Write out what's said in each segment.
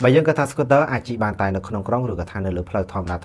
បើយើងគាត់ថា scooter អាចជិះបានតែនៅក្នុងក្រុងឬក៏ថានៅលើផ្លូវធម្មតា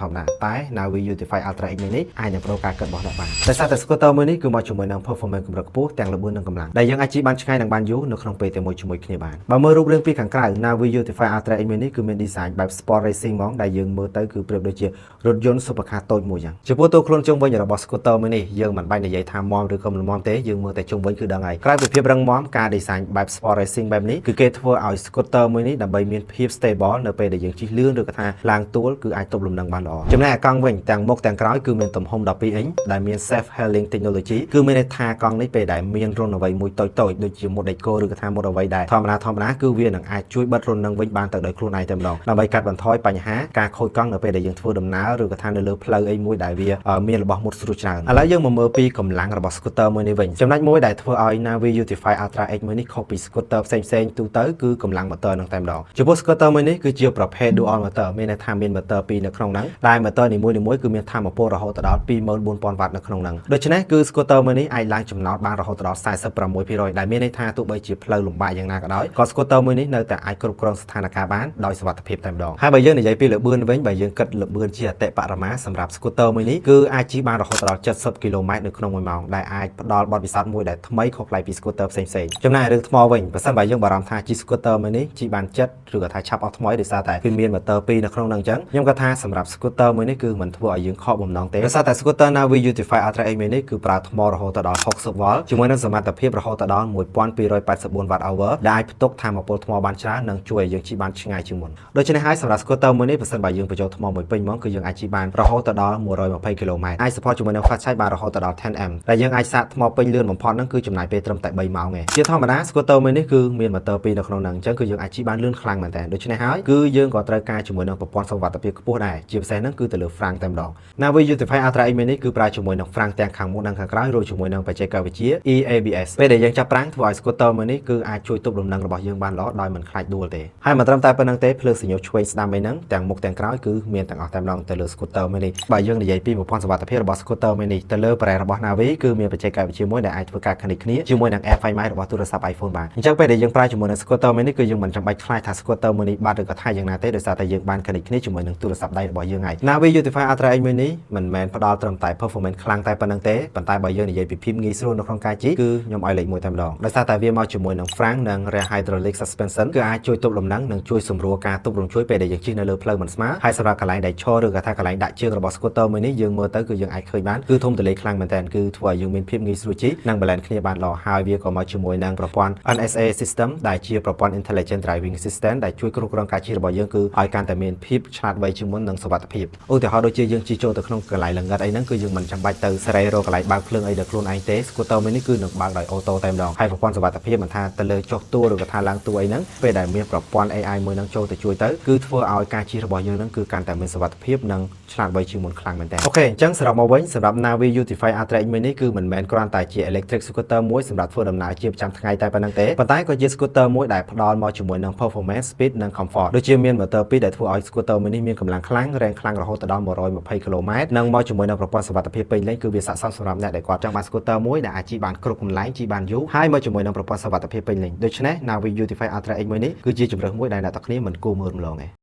តែ Navi Beautify Ultra X Mini អាចនឹងប្រូការគិតរបស់អ្នកបានតែសារតែ scooter មួយនេះគឺមកជាមួយនឹង performance កម្រិតខ្ពស់ទាំងល្បឿននិងកម្លាំងដែលយើងអាចជិះបានឆ្ងាយនិងបានយូរនៅក្នុងពេលតែមួយជាមួយគ្នាបានបើមើលរូបរាងពីខាងក្រៅ Navi Beautify Ultra X Mini គឺមាន design បែប sport racing ហ្មងដែលយើងមើលទៅគឺប្រៀបដូចជារថយន្ត supercar តូចមួយយ៉ាងចំពោះតួខ្លួនជុំវិញរបស់ scooter មួយនេះយើងមិនបាច់និយាយថាមាំឬក៏មិនមាំទេយើងមើលតែជុំវិញគឺដឹងហើយក្រៅពីភាពរឹងមាំការ design បែប sport racing បែបនេះគឺគេធ្វើឲ្យ scooter មួយនេះដើម្បីមានភាព stable នៅពេលដែលយើងជិះលឿនឬក៏ថាឡើងទួលគឺអាចទប់លំនឹងបានល្អចំណែកឯកង់វិញទាំងមុខទាំងក្រោយគឺមានទំហំ12អ៊ីងដែលមាន self healing technology គឺមានន័យថាកង់នេះពេលដែលមានរន្ធអ្វីមួយតូចដូចជាមុតដេកគោឬក៏ថាមុតអ្វីដែលធម្មតាគឺវានឹងអាចជួយបិទរន្ធនឹងវិញបានទៅដោយខ្លួនឯងតែម្ដងដើម្បីកាត់បន្ថយបញ្ហាការខូចកង់នៅពេលដែលយើងធ្វើដំណើរឬក៏ថានៅលើផ្លូវអីមួយដែលវាមានរបស់មុតស្រួចច្រើនឥឡូវយើងមកមើលពីកម្លាំងរបស់ scooter មួយនេះវិញចំណុចមួយដែលធ្វើឲ្យ Navi Beautify Ultra X មួយនេះខុសពី scooter ផ្សេងទូទៅគឺកម្លាំងម៉ូទ័រនឹងតែម្ដងចំពោះ scooter មួយនេះគឺជាប្រភេទ dual motor មានន័យថាមានម៉ូទ័រពីរនៅក្នុងហ្នឹងដែលម៉ូទ័រនីមួយៗគឺមានថាមពលរហូតដល់ 24000 វ៉ាត់នៅក្នុងហ្នឹងដូច្នេះគឺ scooter មួយនេះអាចឡើងចំណោតបានរហូតដល់ 46% ដែលមានន័យថាទោះបីជាផ្លូវលំបាកយ៉ាងណាក៏ដោយក៏ scooter មួយនេះនៅតែអាចគ្រប់គ្រងស្ថានភាពបានដោយសុវត្ថិភាពតែម្ដងហើយបើយើងនិយាយពីល្បឿនវិញបើយើងគិតល្បឿនជាអតិបរមាសម្រាប់ scooter មួយនេះគឺអាចជិះបានរហូតដល់70គីឡូម៉ែត្រនៅក្នុង1ម៉ោងដែលអាចផ្ដល់បទពិសោធន៍មួយដែលថ្មីខុសប្លែកពី scooter ផ្សេងចំណែករឿងថ្មវិញបើសិនបើយើងបារម្ភថាជិះ scooter មួយនេះជិះបានចិត្តឬក៏ថាឆាប់អស់ថ្មដោយសារតែវាមានម៉ូទ័រពីរនៅក្នុងហ្នឹងអញ្ចឹងខ្ញុំគាត់ថាសម្រាប់ scooter មួយនេះគឺមិនធ្វើឲ្យយើងខកបំណងទេដោយសារតែ scooter Navi Beautify Ultra X Mini គឺប្រើថ្មរហូតដល់60 វ៉ុលជាមួយនឹងសមត្ថភាពរហូតដល់1284 Wh ដែលអាចផ្ទុកថាមពលថ្មបានច្រើននិងជួយឲ្យយើងជិះបានឆ្ងាយជាងមុនដូច្នេះហើយសម្រាប់ scooter មួយនេះបើសិនបើយើងបញ្ចូលថ្មមួយពេញមកគឺយើងអាចជិះបានរហូតដល់120គីឡូម៉ែត្រអាច support ជាមួយនឹង fast charge បានរហូតដល់ 10A ដែលយើងអាចសាកថ្មពេញលឿនបំផុតហ្នឹងគឺចំណាយពេលត្រឹមតែ3ម៉ោងឯងជាធម្មតា scooter មួយនេះគឺមានម៉ូទ័រពីរនៅក្នុងហ្នឹងអញ្ចឹងគឺយើងអាចជិះបានលឿនខ្លាំងមែនតើដូច្នេះហើយគឺយើងក៏ត្រូវការជាមួយនឹងប្រព័ន្ធសុវត្ថិភាពខ្ពស់ដែរជាពិសេសហ្នឹងគឺទៅលើ Frank តែម្ដង Navi Beautify Ultra X Mini គឺប្រើជាមួយនឹង Frank ទាំងខាងមុខនិងខាងក្រោយរួមជាមួយនឹងបច្ចេកវិទ្យា EABS ពេលដែលយើងចាប់ប្រាំងធ្វើឲ្យ scooter មួយនេះគឺអាចជួយទប់លំនឹងរបស់យើងបានល្អដោយមិនខ្លាចដួលទេហើយមិនត្រឹមតែប៉ុណ្្នឹងទេភ្លើងសញ្ញោឆ្វេងស្ដាំអីហ្នឹងទាំងមុខទាំងក្រោយគឺមានទាំងអស់តែម្ដងទៅលើ scooter មួយនេះបើយើងនិយាយពីប្រព័ន្ធសុវត្ថិភាពរបស់ scooter មួយនេះទៅលើ brand របស់ Navi គឺមានបច្ចេកវិទ្យាមួយដែលអាចធ្វើការ connect គ្នាជាមួយនឹង Air Find My របស់ទូរស័ព្ទ iPhone បានអញ្ចឹងពេលដែលយើងប្រើជាមួយនឹង scooter មួយនេះគឺយើងមិនចាំបាច់ខ្លាចថា scooter មួយនេះបាត់ឬក៏ថាយ៉ាងណាទេដោយសារតែយើងបាន connect គ្នាជាមួយនឹងទូរស័ព្ទដៃរបស់យើងហើយ Navi Beautify Ultra X Mini មិនមែនផ្ដល់ត្រឹមតែ performance ខ្លាំងតែប៉ុណ្្នឹងទេប៉ុន្តែបើយើងនិយាយពីភាពងាយស្រួលនៅក្នុងការជិះគឺខ្ញុំឲ្យលេខ1តែម្ដងដោយសារតែវាមកជាមួយនឹង Frank និង Rear Hydraulic Suspension គឺអាចជួយទប់លំនឹងនិងជួយសម្រួលការទប់រំជួយពេលដែលយើងជិះនៅលើផ្លូវមិនស្មើហើយសម្រាប់កន្លែងដែលឈរឬក៏ថាកន្លែងដាក់ជើងរបស់ scooter មួយនេះយើងមើលទៅគឺយើងអាចឃើញបានគឺធំទូលាយខ្លាំងមែនទែនគឺធ្វើឲ្យយើងមានភាពងាយស្រួលជិះនិង balance គ្នាបានល្អហើយវាក៏មកជាមួយនឹងប្រព័ន្ធ NSA system ដែលជាប្រព័ន្ធ Intelligent Driving System ដែលជួយគ្រប់គ្រងការជិះរបស់យើងគឺឲ្យកាន់តែមានភាពឆ្លាតវៃជាងមុននិងសុវត្ថិភាពឧទាហរណ៍ដូចជាយើងជិះចូលទៅក្នុងកន្លែងលងឹតអីហ្នឹងគឺយើងមិនចាំបាច់ទៅសេរីរកកន្លែងបើកភ្លើងអីដល់ខ្លួនឯងទេ scooter មួយនេះគឺនឹងបើកដោយអូតូតែម្ដងហើយប្រព័ន្ធសុវត្ថិភាពមិនថាទៅលើចុះទួលឬក៏ថាឡើងទួលអីហ្នឹងពេលដែលមានប្រព័ន្ធ AI មួយហ្នឹងចូលទៅជួយទៅគឺធ្វើឲ្យការជិះរបស់យើងហ្នឹងគឺកាន់តែមានសុវត្ថិភាពនិងឆ្លាតវៃជាងមុនខ្លាំងមែនតើអូខេអញ្ចឹងសរុបមកវិញសម្រាប់ Navi Beautify Ultra X Mini គឺមិនមែនគ្រាន់តែជា electric scooter មួយសម្រាប់ធ្វើដំណើរជាប្រចាំថ្ងៃតែប៉ុណ្្នឹងទេប៉ុន្តែក៏ជា scooter មួយដែលផ្ដល់មកជាមួយនឹង performance speed និង comfort ដូចជាមានម៉ូទ័រពីរដែលធ្វើឲ្យ scooter មួយនេះមានកម្លាំងខ្លាំងរែងខ្លាំងរហូតដល់120គីឡូម៉ែត្រនិងមកជាមួយនឹងប្រព័ន្ធសុវត្ថិភាពពេញលេញគឺវាស័ក្តិសមសម្រាប់អ្នកដែលគាត់ចង់បាន scooter មួយដែលអាចជិះបានគ្រប់កន្លែងជិះបានយូរហើយមកជាមួយនឹងប្រព័ន្ធសុវត្ថិភាពពេញលេញដូច្នេះ Navi Beautify Ultra X Mini គឺជាជម្រើសមួយដែលអ្នកទាំងគ្នាមិនគួរមើលរំលងទេ